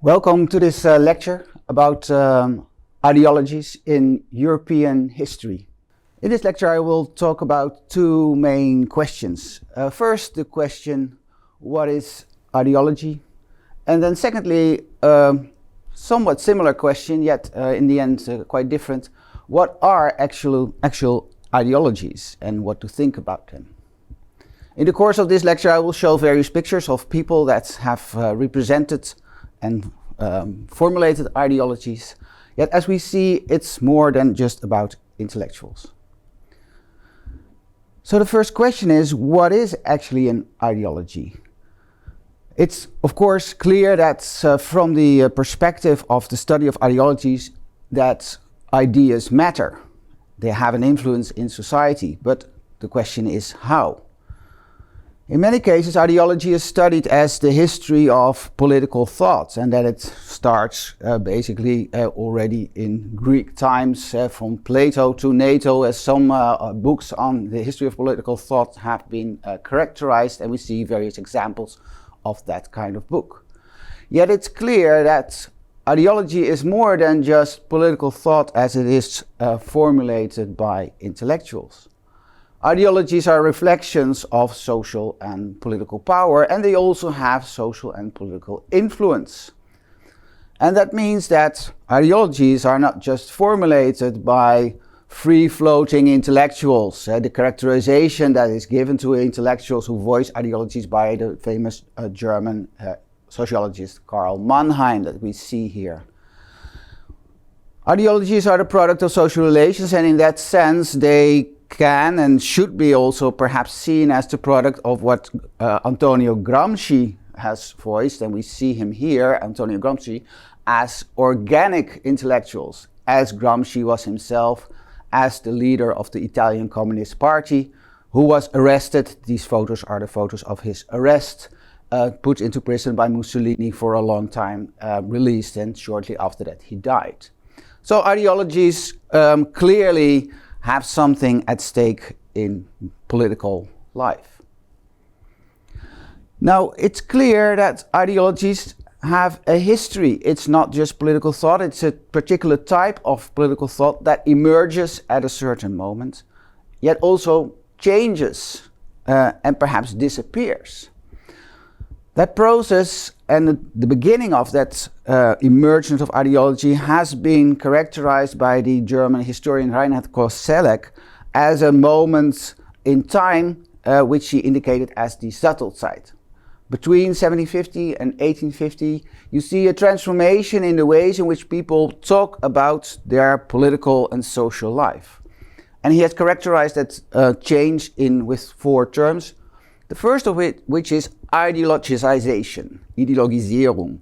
Welcome to this lecture about ideologies in European history. In this lecture I will talk about two main questions. First, the question, what is ideology? And then secondly, somewhat similar question, yet in the end quite different. What are actual ideologies and what to think about them? In the course of this lecture I will show various pictures of people that have represented and formulated ideologies, yet as we see, it's more than just about intellectuals. So the first question is, what is actually an ideology? It's of course clear that from the perspective of the study of ideologies, that ideas matter. They have an influence in society, but the question is how? In many cases, ideology is studied as the history of political thought, and that it starts basically already in Greek times, from Plato to NATO, as some books on the history of political thought have been characterized, and we see various examples of that kind of book. Yet it's clear that ideology is more than just political thought as it is formulated by intellectuals. Ideologies are reflections of social and political power, and they also have social and political influence. And that means that ideologies are not just formulated by free-floating intellectuals. The characterization that is given to intellectuals who voice ideologies by the famous German sociologist Karl Mannheim that we see here. Ideologies are the product of social relations, and in that sense they can and should be also perhaps seen as the product of what Antonio Gramsci has voiced, and we see him here, Antonio Gramsci, as organic intellectuals, as Gramsci was himself, as the leader of the Italian Communist Party, who was arrested. These photos are the photos of his arrest, put into prison by Mussolini for a long time, released, and shortly after that he died. So ideologies clearly have something at stake in political life. Now, it's clear that ideologies have a history. It's not just political thought, it's a particular type of political thought that emerges at a certain moment, yet also changes and perhaps disappears. That process and the beginning of that emergence of ideology has been characterized by the German historian Reinhard Koselleck as a moment in time which he indicated as the Sattelzeit. Between 1750 and 1850, you see a transformation in the ways in which people talk about their political and social life. And he has characterized that change with four terms. The first of which is ideologization, Ideologisierung.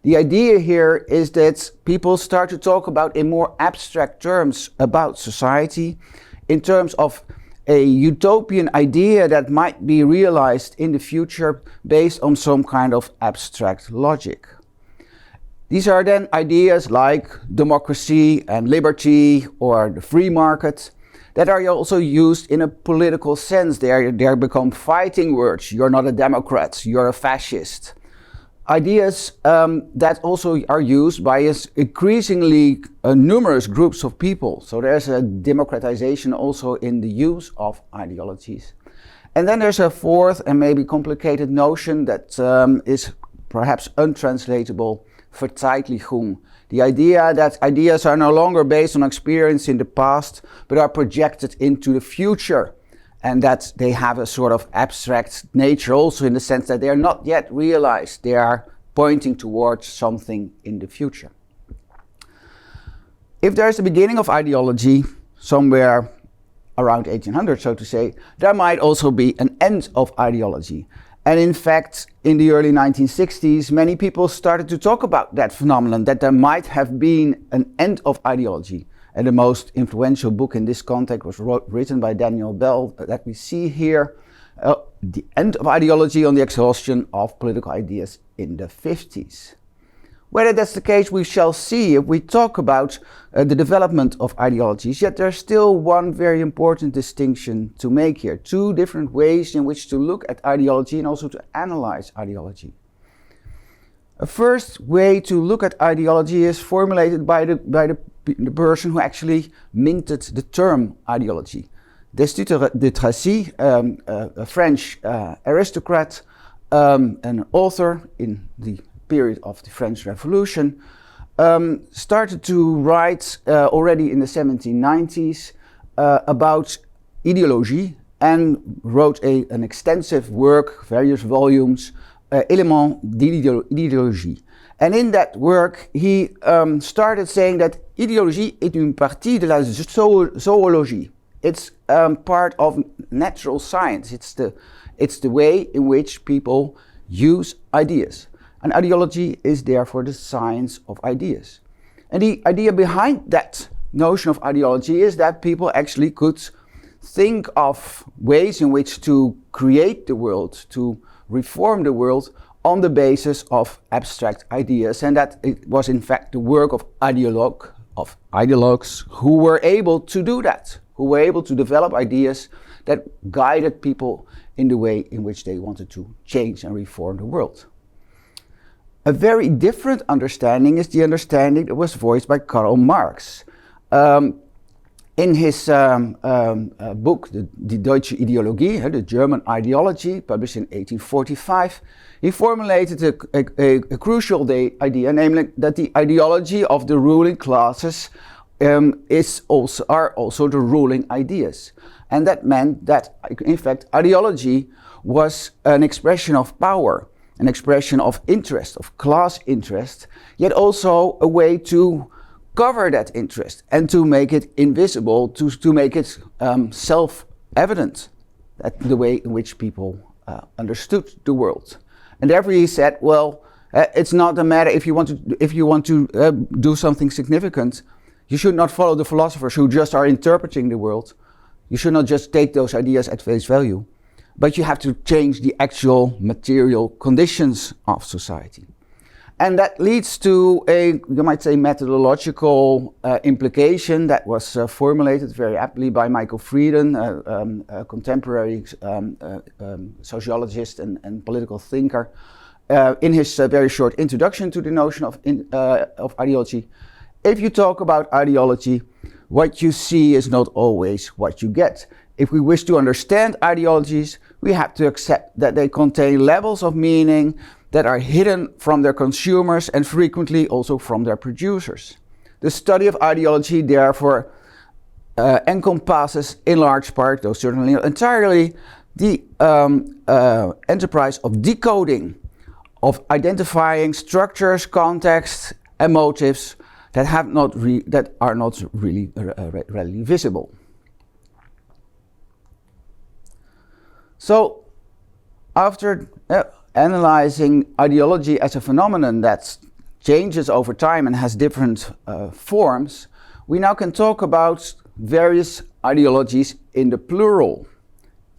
The idea here is that people start to talk about in more abstract terms about society, in terms of a utopian idea that might be realized in the future based on some kind of abstract logic. These are then ideas like democracy and liberty or the free market that are also used in a political sense. They become fighting words. You're not a Democrat, you're a fascist. Ideas that also are used by increasingly numerous groups of people. So there's a democratization also in the use of ideologies. And then there's a fourth and maybe complicated notion that is perhaps untranslatable, Verzeitlichung. The idea that ideas are no longer based on experience in the past, but are projected into the future, and that they have a sort of abstract nature also in the sense that they are not yet realized. They are pointing towards something in the future. If there is a beginning of ideology somewhere around 1800, so to say, there might also be an end of ideology. And in fact, in the early 1960s, many people started to talk about that phenomenon, that there might have been an end of ideology. And the most influential book in this context was written by Daniel Bell that we see here, The End of Ideology on the Exhaustion of Political Ideas in the 50s. Whether that's the case, we shall see if we talk about the development of ideologies. Yet there's still one very important distinction to make here. Two different ways in which to look at ideology and also to analyze ideology. A first way to look at ideology is formulated by the person who actually minted the term ideology. Destutt de Tracy, a French aristocrat, an author in the period of the French Revolution, started to write already in the 1790s about ideology, and wrote an extensive work, various volumes, Éléments d'idéologie. And in that work, he started saying that idéologie est une partie de la zoologie. It's part of natural science. It's the way in which people use ideas. And ideology is therefore the science of ideas. And the idea behind that notion of ideology is that people actually could think of ways in which to create the world, to reform the world on the basis of abstract ideas, and that it was in fact the work of ideologues who were able to do that, who were able to develop ideas that guided people in the way in which they wanted to change and reform the world. A very different understanding is the understanding that was voiced by Karl Marx. In his book, Die Deutsche Ideologie, the German ideology, published in 1845, he formulated a crucial idea, namely that the ideology of the ruling classes are also the ruling ideas. And that meant that, in fact, ideology was an expression of power, an expression of interest, of class interest, yet also a way to cover that interest and to make it invisible, to make it self-evident, that the way in which people understood the world. And therefore he said, well, it's not a matter if you want to do something significant, you should not follow the philosophers who just are interpreting the world. You should not just take those ideas at face value, but you have to change the actual material conditions of society. And that leads to you might say, methodological implication that was formulated very aptly by Michael Frieden, a contemporary sociologist and political thinker, in his very short introduction to the notion of ideology. If you talk about ideology, what you see is not always what you get. If we wish to understand ideologies, we have to accept that they contain levels of meaning that are hidden from their consumers and frequently also from their producers. The study of ideology therefore encompasses in large part, though certainly not entirely, the enterprise of decoding, of identifying structures, contexts and motives that are not really readily visible. So, after analyzing ideology as a phenomenon that changes over time and has different forms, we now can talk about various ideologies in the plural.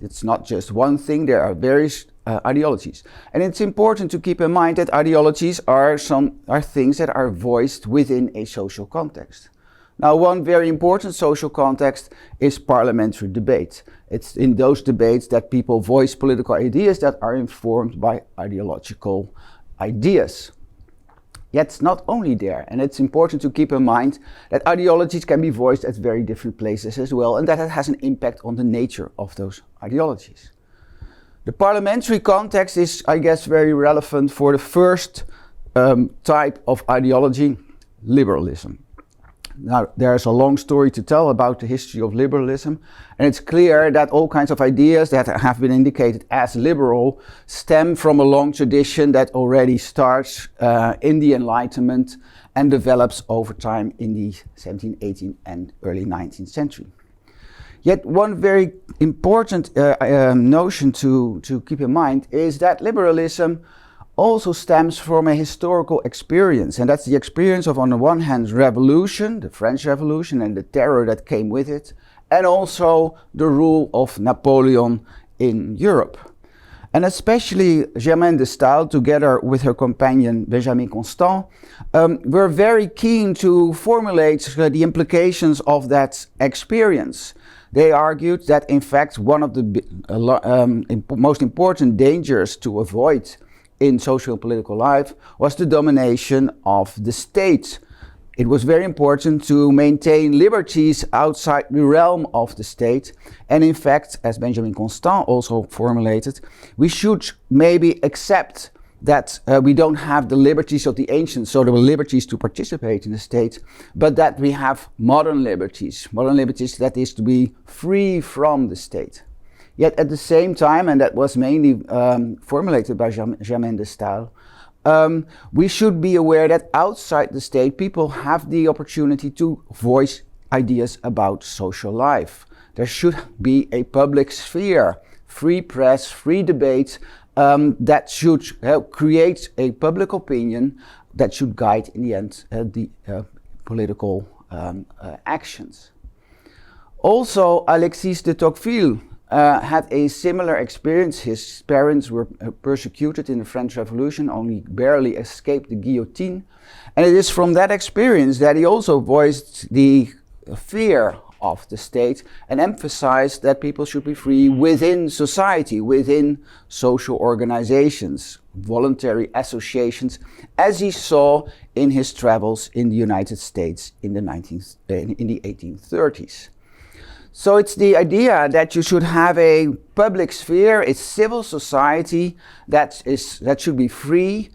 It's not just one thing, there are various ideologies. And it's important to keep in mind that ideologies are things that are voiced within a social context. Now, one very important social context is parliamentary debate. It's in those debates that people voice political ideas that are informed by ideological ideas. Yet it's not only there, and it's important to keep in mind that ideologies can be voiced at very different places as well, and that it has an impact on the nature of those ideologies. The parliamentary context is, I guess, very relevant for the first type of ideology, liberalism. Now, there's a long story to tell about the history of liberalism, and it's clear that all kinds of ideas that have been indicated as liberal stem from a long tradition that already starts in the Enlightenment and develops over time in the 17th, 18th and early 19th century. Yet one very important notion to keep in mind is that liberalism also stems from a historical experience, and that's the experience of, on the one hand, revolution, the French Revolution and the terror that came with it, and also the rule of Napoleon in Europe. And especially Germaine de Staël, together with her companion Benjamin Constant, were very keen to formulate the implications of that experience. They argued that, in fact, one of the most important dangers to avoid in social and political life was the domination of the state. It was very important to maintain liberties outside the realm of the state. And in fact, as Benjamin Constant also formulated, we should maybe accept that we don't have the liberties of the ancients, so there were liberties to participate in the state, but that we have modern liberties that is to be free from the state. Yet at the same time, and that was mainly formulated by Germaine de Stael, we should be aware that outside the state, people have the opportunity to voice ideas about social life. There should be a public sphere, free press, free debate, that should create a public opinion that should guide, in the end, the political actions. Also, Alexis de Tocqueville had a similar experience. His parents were persecuted in the French Revolution, only barely escaped the guillotine. And it is from that experience that he also voiced the fear of the state and emphasized that people should be free within society, within social organizations, voluntary associations, as he saw in his travels in the United States in the 1830s. So it's the idea that you should have a public sphere, a civil society that should be free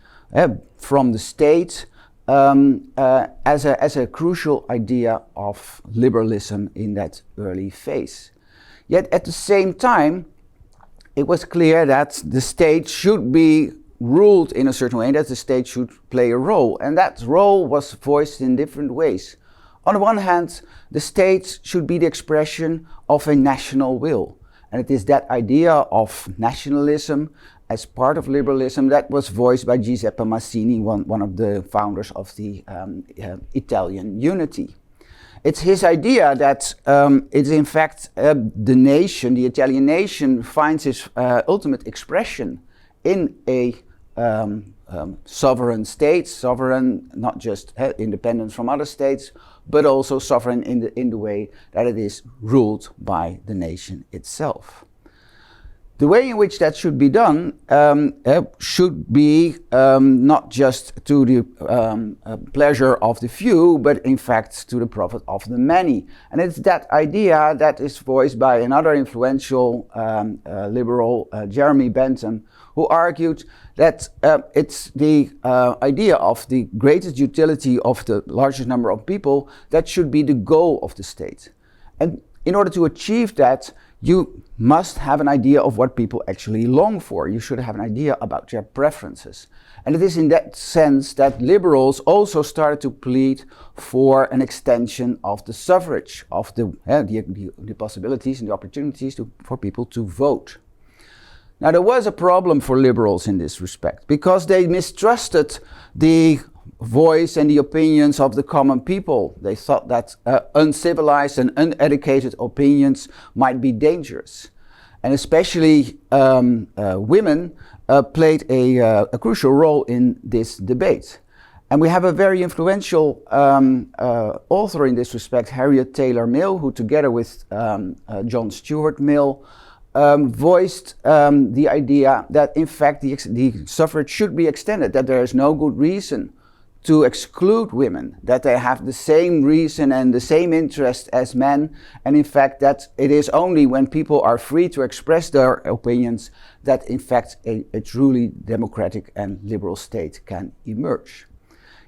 from the state, as a crucial idea of liberalism in that early phase. Yet at the same time, it was clear that the state should be ruled in a certain way, that the state should play a role, and that role was voiced in different ways. On the one hand, the state should be the expression of a national will. And it is that idea of nationalism as part of liberalism that was voiced by Giuseppe Mazzini, one of the founders of the Italian unity. It's his idea that it's in fact the nation, the Italian nation, finds its ultimate expression in a sovereign state, sovereign not just independent from other states, but also sovereign in the way that it is ruled by the nation itself. The way in which that should be done should be not just to the pleasure of the few, but in fact to the profit of the many. And it's that idea that is voiced by another influential liberal, Jeremy Bentham, who argued that it's the idea of the greatest utility of the largest number of people that should be the goal of the state. And in order to achieve that, you must have an idea of what people actually long for. You should have an idea about their preferences. And it is in that sense that liberals also started to plead for an extension of the suffrage, of the possibilities and the opportunities for people to vote. Now, there was a problem for liberals in this respect, because they mistrusted the voice and the opinions of the common people. They thought that uncivilized and uneducated opinions might be dangerous. And especially women played a crucial role in this debate. And we have a very influential author in this respect, Harriet Taylor Mill, who together with John Stuart Mill voiced the idea that in fact the suffrage should be extended, that there is no good reason to exclude women, that they have the same reason and the same interest as men, and in fact that it is only when people are free to express their opinions that in fact a truly democratic and liberal state can emerge.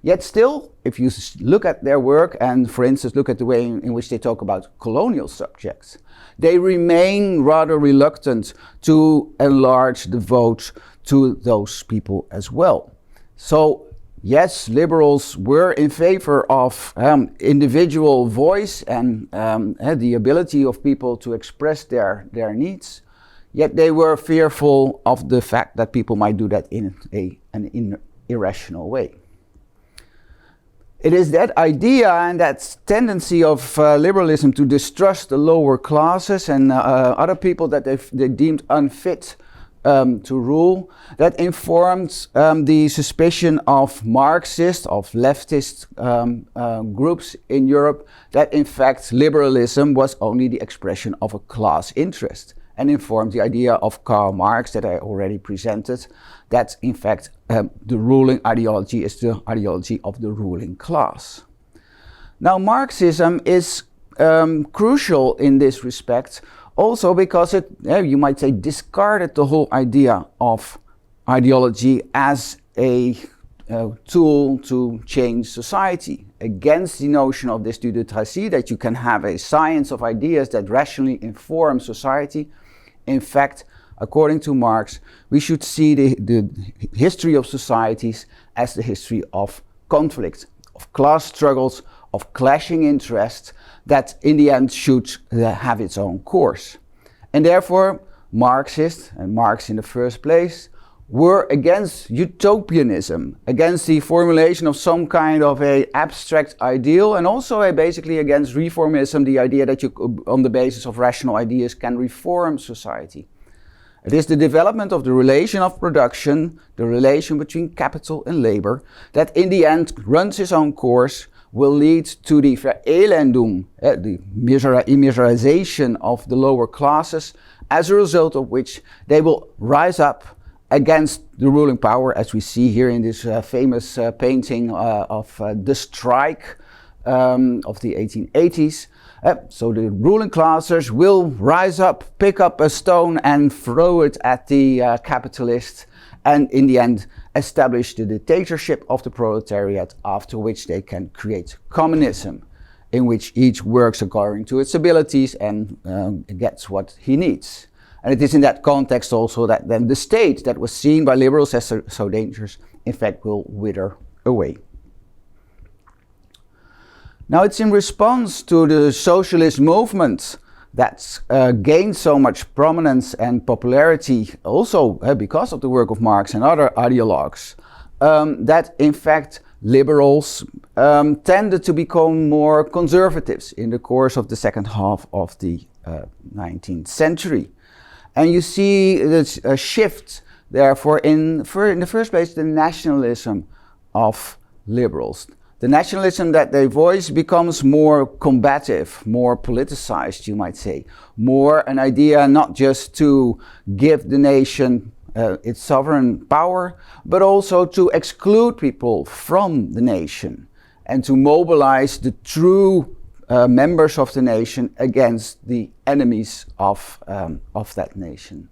Yet still, if you look at their work and for instance look at the way in which they talk about colonial subjects, they remain rather reluctant to enlarge the vote to those people as well. So yes, liberals were in favor of individual voice and the ability of people to express their needs, yet they were fearful of the fact that people might do that in an irrational way. It is that idea and that tendency of liberalism to distrust the lower classes and other people that they deemed unfit to rule, that informed the suspicion of Marxist, of leftist groups in Europe, that in fact liberalism was only the expression of a class interest. and informed the idea of Karl Marx that I already presented, that in fact the ruling ideology is the ideology of the ruling class. Now Marxism is crucial in this respect also because it, you might say, discarded the whole idea of ideology as a tool to change society, against the notion of this démocratie, that you can have a science of ideas that rationally inform society. In fact, according to Marx, we should see the history of societies as the history of conflict, of class struggles, of clashing interests that in the end should have its own course. And therefore, Marxists, and Marx in the first place, were against utopianism, against the formulation of some kind of a abstract ideal, and also basically against reformism, the idea that you, on the basis of rational ideas, can reform society. It is the development of the relation of production, the relation between capital and labor, that in the end runs its own course, will lead to the verelendung, the immiserization of the lower classes, as a result of which they will rise up against the ruling power, as we see here in this famous painting of the strike of the 1880s. So the ruling classes will rise up, pick up a stone and throw it at the capitalists, and in the end establish the dictatorship of the proletariat, after which they can create communism, in which each works according to its abilities and gets what he needs. And it is in that context also that then the state that was seen by liberals as so dangerous, in fact, will wither away. Now it's in response to the socialist movement that's gained so much prominence and popularity, also because of the work of Marx and other ideologues, that in fact liberals tended to become more conservatives in the course of the second half of the 19th century. And you see this shift, therefore, in the first place, the nationalism of liberals. The nationalism that they voice becomes more combative, more politicized, you might say. More an idea not just to give the nation its sovereign power, but also to exclude people from the nation and to mobilize the true members of the nation against the enemies of that nation.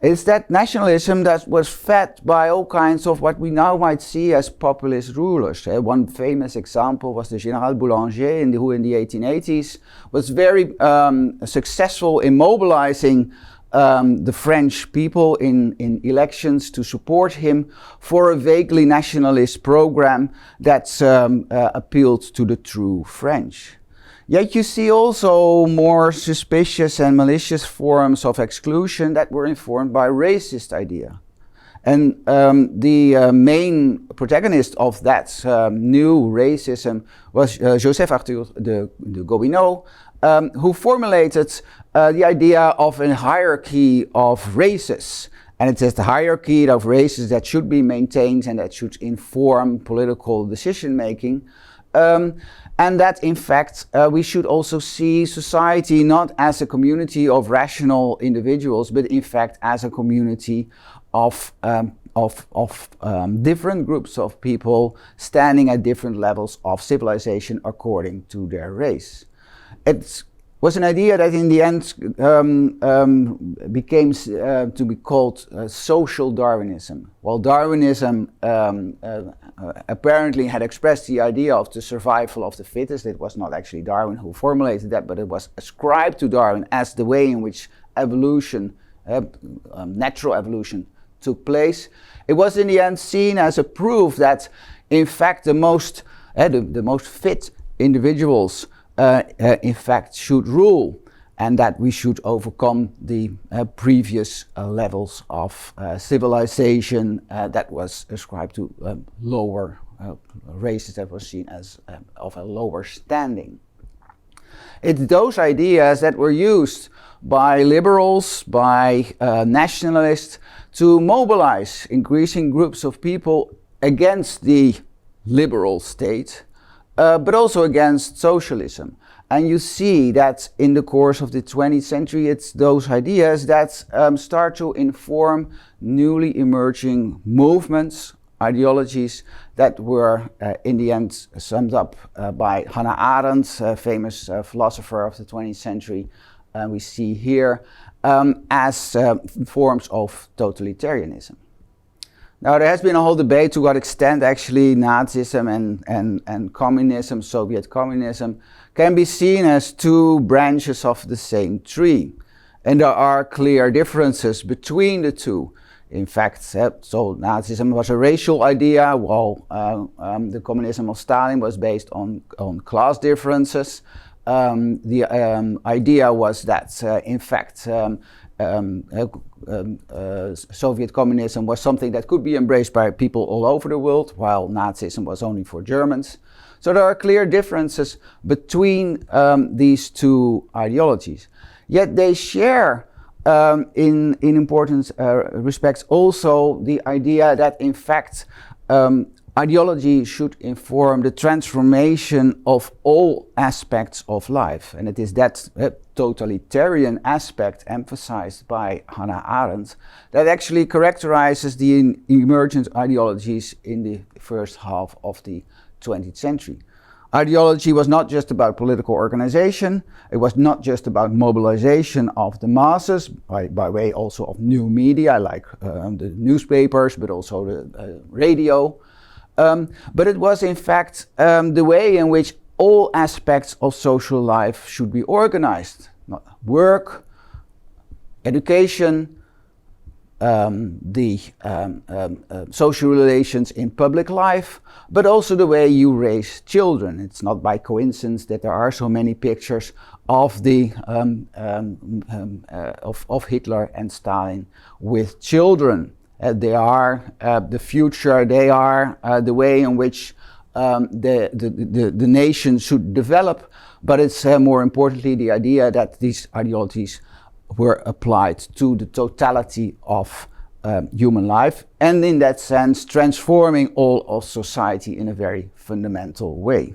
It's that nationalism that was fed by all kinds of what we now might see as populist rulers. One famous example was the General Boulanger, who in the 1880s was very successful in mobilizing the French people in elections to support him for a vaguely nationalist program that appealed to the true French. Yet you see also more suspicious and malicious forms of exclusion that were informed by racist idea. And the main protagonist of that new racism was Joseph Arthur de Gobineau, who formulated the idea of a hierarchy of races. And it is the hierarchy of races that should be maintained and that should inform political decision making. And that in fact we should also see society not as a community of rational individuals, but in fact as a community of different groups of people standing at different levels of civilization according to their race. It was an idea that in the end became to be called social Darwinism. While Darwinism apparently had expressed the idea of the survival of the fittest, it was not actually Darwin who formulated that, but it was ascribed to Darwin as the way in which evolution, natural evolution, took place. It was in the end seen as a proof that in fact the most fit individuals in fact should rule, and that we should overcome the previous levels of civilization that was ascribed to lower races that was seen as of a lower standing. It's those ideas that were used by liberals, by nationalists, to mobilize increasing groups of people against the liberal state, but also against socialism. And you see that in the course of the 20th century, it's those ideas that start to inform newly emerging movements, ideologies that were in the end summed up by Hannah Arendt, a famous philosopher of the 20th century. We see here as forms of totalitarianism. Now, there has been a whole debate to what extent actually Nazism and communism, Soviet communism, can be seen as two branches of the same tree. And there are clear differences between the two. In fact, so Nazism was a racial idea, while the communism of Stalin was based on class differences. The idea was that, in fact, Soviet communism was something that could be embraced by people all over the world, while Nazism was only for Germans. So there are clear differences between these two ideologies. Yet they share, in important respects, also the idea that, in fact, ideology should inform the transformation of all aspects of life. And it is that totalitarian aspect emphasized by Hannah Arendt that actually characterizes the emergent ideologies in the first half of the 20th century. Ideology was not just about political organization, it was not just about mobilization of the masses, by way also of new media like the newspapers, but also the radio. But it was in fact the way in which all aspects of social life should be organized. Work, education, the social relations in public life, but also the way you raise children. It's not by coincidence that there are so many pictures of the of Hitler and Stalin with children. They are the future. They are the way in which the nation should develop. But it's more importantly the idea that these ideologies were applied to the totality of human life, and in that sense transforming all of society in a very fundamental way.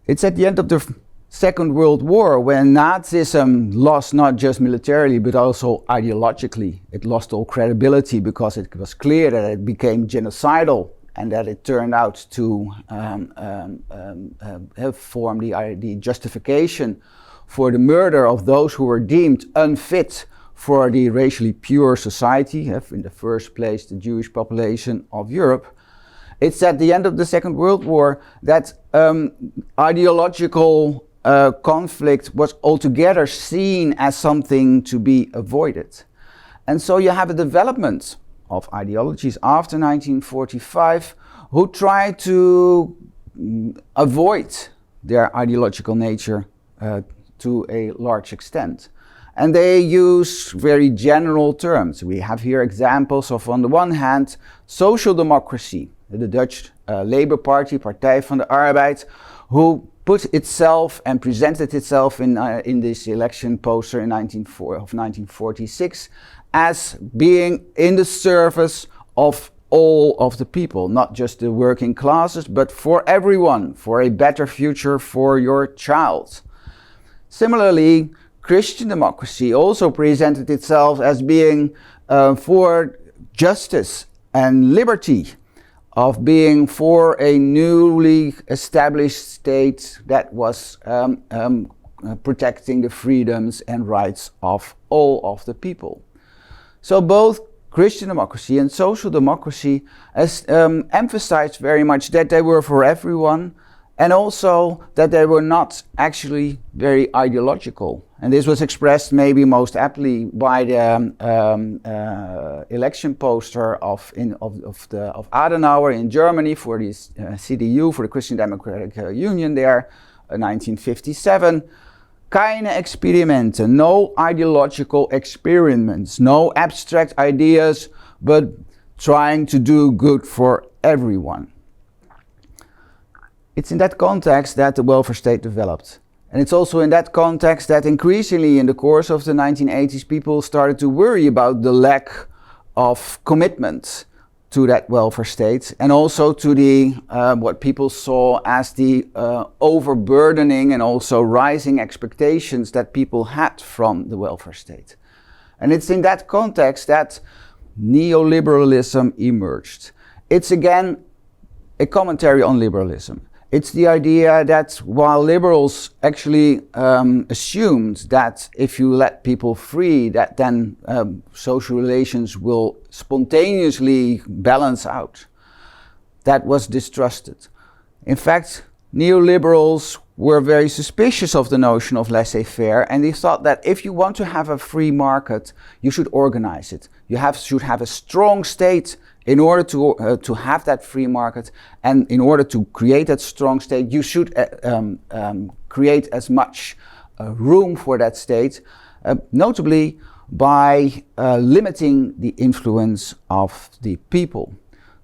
It's at the end of the Second World War when Nazism lost not just militarily but also ideologically. It lost all credibility because it was clear that it became genocidal and that it turned out to have formed the justification for the murder of those who were deemed unfit for the racially pure society, in the first place the Jewish population of Europe. It's at the end of the Second World War that ideological conflict was altogether seen as something to be avoided. And so you have a development of ideologies after 1945 who try to avoid their ideological nature to a large extent. And they use very general terms. We have here examples of, on the one hand, social democracy, the Dutch Labour Party, Partij van de Arbeid, who put itself and presented itself in this election poster in 1946 as being in the service of all of the people, not just the working classes, but for everyone, for a better future for your child. Similarly, Christian democracy also presented itself as being for justice and liberty, of being for a newly established state that was protecting the freedoms and rights of all of the people. So both Christian democracy and social democracy emphasized very much that they were for everyone, and also that they were not actually very ideological. And this was expressed maybe most aptly by the election poster of Adenauer in Germany for the CDU, for the Christian Democratic Union there, 1957. Keine Experimente, no ideological experiments, no abstract ideas, but trying to do good for everyone. It's in that context that the welfare state developed. And it's also in that context that increasingly in the course of the 1980s people started to worry about the lack of commitment to that welfare state, and also to the what people saw as the overburdening and also rising expectations that people had from the welfare state. And it's in that context that neoliberalism emerged. It's again a commentary on liberalism. It's the idea that while liberals actually assumed that if you let people free, that then social relations will spontaneously balance out, that was distrusted. In fact, neoliberals were very suspicious of the notion of laissez-faire, and they thought that if you want to have a free market, you should organize it. You should have a strong state in order to have that free market, and in order to create that strong state, you should create as much room for that state, notably by limiting the influence of the people.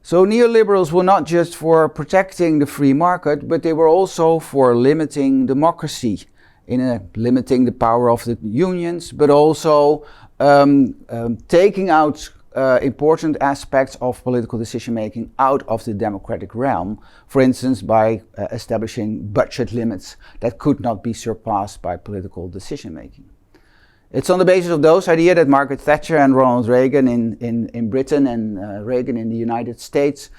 So neoliberals were not just for protecting the free market, but they were also for limiting democracy, limiting the power of the unions, but also taking out important aspects of political decision-making out of the democratic realm, for instance by establishing budget limits that could not be surpassed by political decision-making. It's on the basis of those ideas that Margaret Thatcher and Ronald Reagan in Britain and Reagan in the United States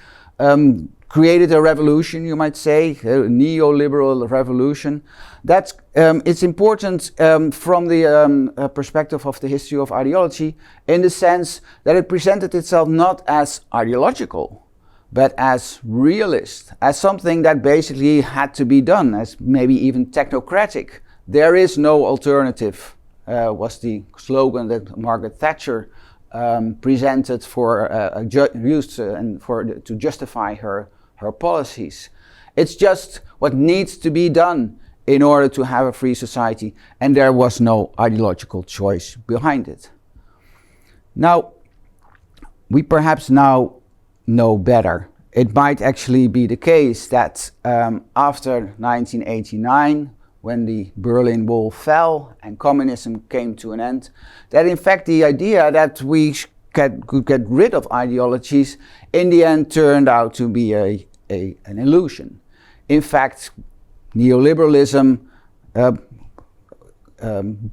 created a revolution, you might say, a neoliberal revolution. That's it's important from the perspective of the history of ideology, in the sense that it presented itself not as ideological, but as realist, as something that basically had to be done, as maybe even technocratic. There is no alternative, was the slogan that Margaret Thatcher presented for to justify her policies. It's just what needs to be done in order to have a free society, and there was no ideological choice behind it. Now, we perhaps now know better. It might actually be the case that after 1989, when the Berlin Wall fell and communism came to an end, that in fact the idea that we could get rid of ideologies in the end turned out to be an illusion. In fact, neoliberalism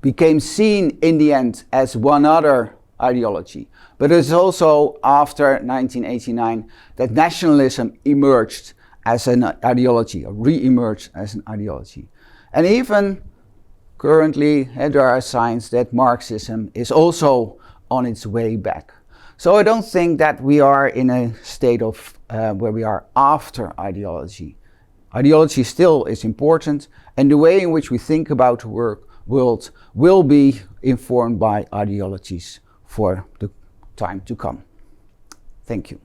became seen in the end as one other ideology. But it's also after 1989 that nationalism emerged as an ideology, or re-emerged as an ideology. And even currently, there are signs that Marxism is also on its way back. So I don't think that we are in a state of where we are after ideology. Ideology still is important, and the way in which we think about the world will be informed by ideologies for the time to come. Thank you.